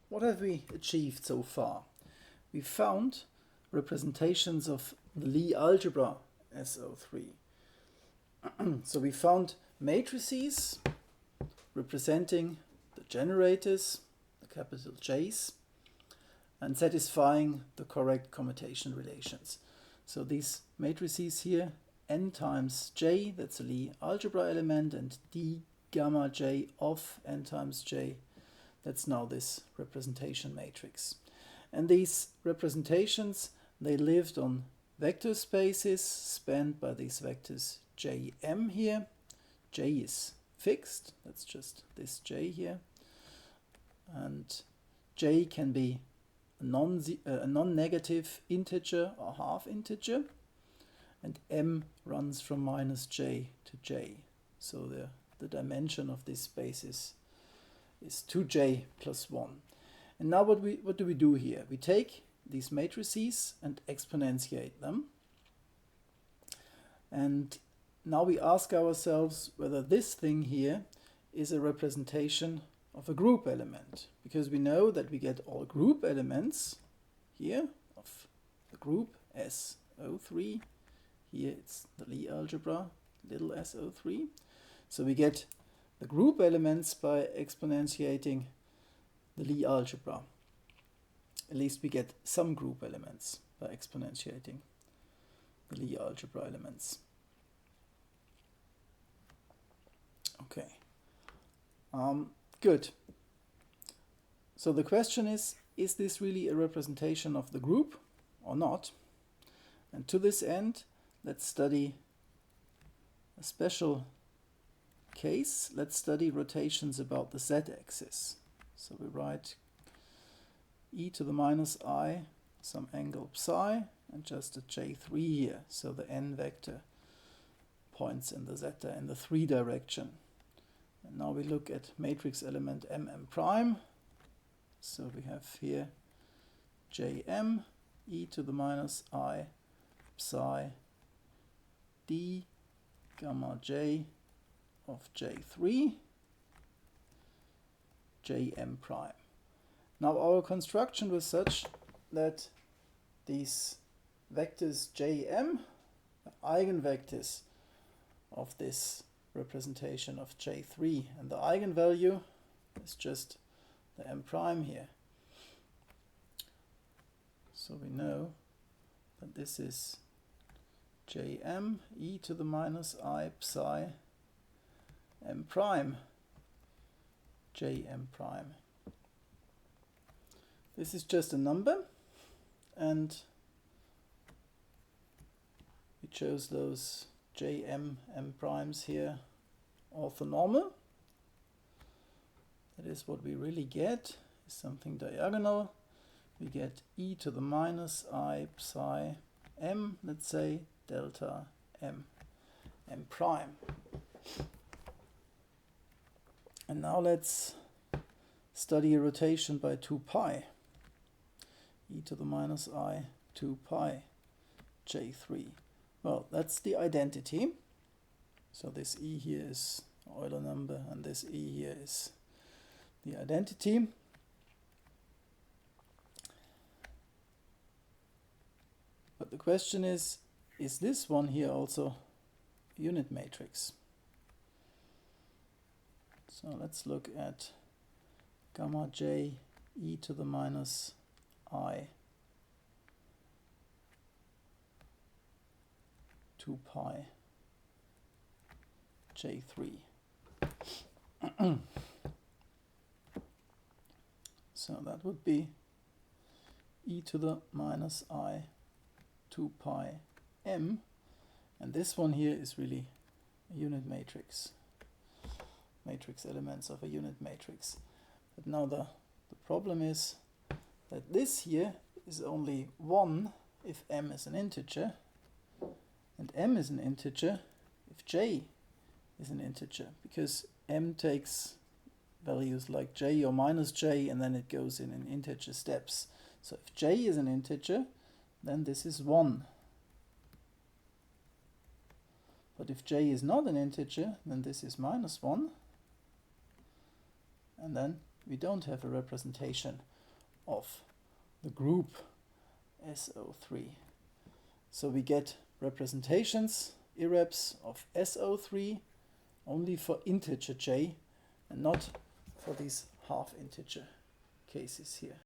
what have we achieved so far? We found representations of the Lie algebra SO3. So we found matrices representing the generators, the capital J's, and satisfying the correct commutation relations. So these matrices here, n times j, that's a Lie algebra element, and d gamma j of n times j, that's now this representation matrix. And these representations, they lived on vector spaces spanned by these vectors jm here. J is fixed, that's just this j here. And j can be a non-negative integer or half integer. And m runs from minus j to j. So the dimension of this space is 2j plus 1. And now what do we do here? We take these matrices and exponentiate them. And now we ask ourselves whether this thing here is a representation of a group element. Because we know that we get all group elements here of the group SO3. Here it's the Lie algebra, little SO3. So we get the group elements by exponentiating the Lie algebra. At least we get some group elements by exponentiating the Lie algebra elements. Okay, good. So the question is this really a representation of the group or not? And to this end, let's study a special case. Let's study rotations about the z-axis. So we write e to the minus I, some angle psi, and just a j3 here. So the n vector points in the zeta in the 3 direction. And now we look at matrix element mm prime. So we have here jm e to the minus I psi d gamma j of j3 jm prime. Now our construction was such that these vectors jm are eigenvectors of this representation of j3, and the eigenvalue is just the m prime here. So we know that this is jm e to the minus I psi m prime jm prime. This is just a number, and we chose those jm m primes here orthonormal. That is what we really get, is something diagonal. We get e to the minus I psi m, let's say delta m prime. And now let's study a rotation by 2 pi. E to the minus I 2 pi j3. Well, that's the identity. So this e here is Euler number, and this e here is the identity. But the question is this one here also a unit matrix? So let's look at gamma j e to the minus I 2 pi j3. So that would be e to the minus I 2 pi m, and this one here is really a unit matrix. Matrix elements of a unit matrix. But now the problem is that this here is only 1 if m is an integer, and m is an integer if j is an integer, because m takes values like j or minus j, and then it goes in integer steps. So if j is an integer, then this is 1. But if j is not an integer, then this is minus 1. And then we don't have a representation of the group SO3. So we get representations, irreps of SO3 only for integer j and not for these half integer cases here.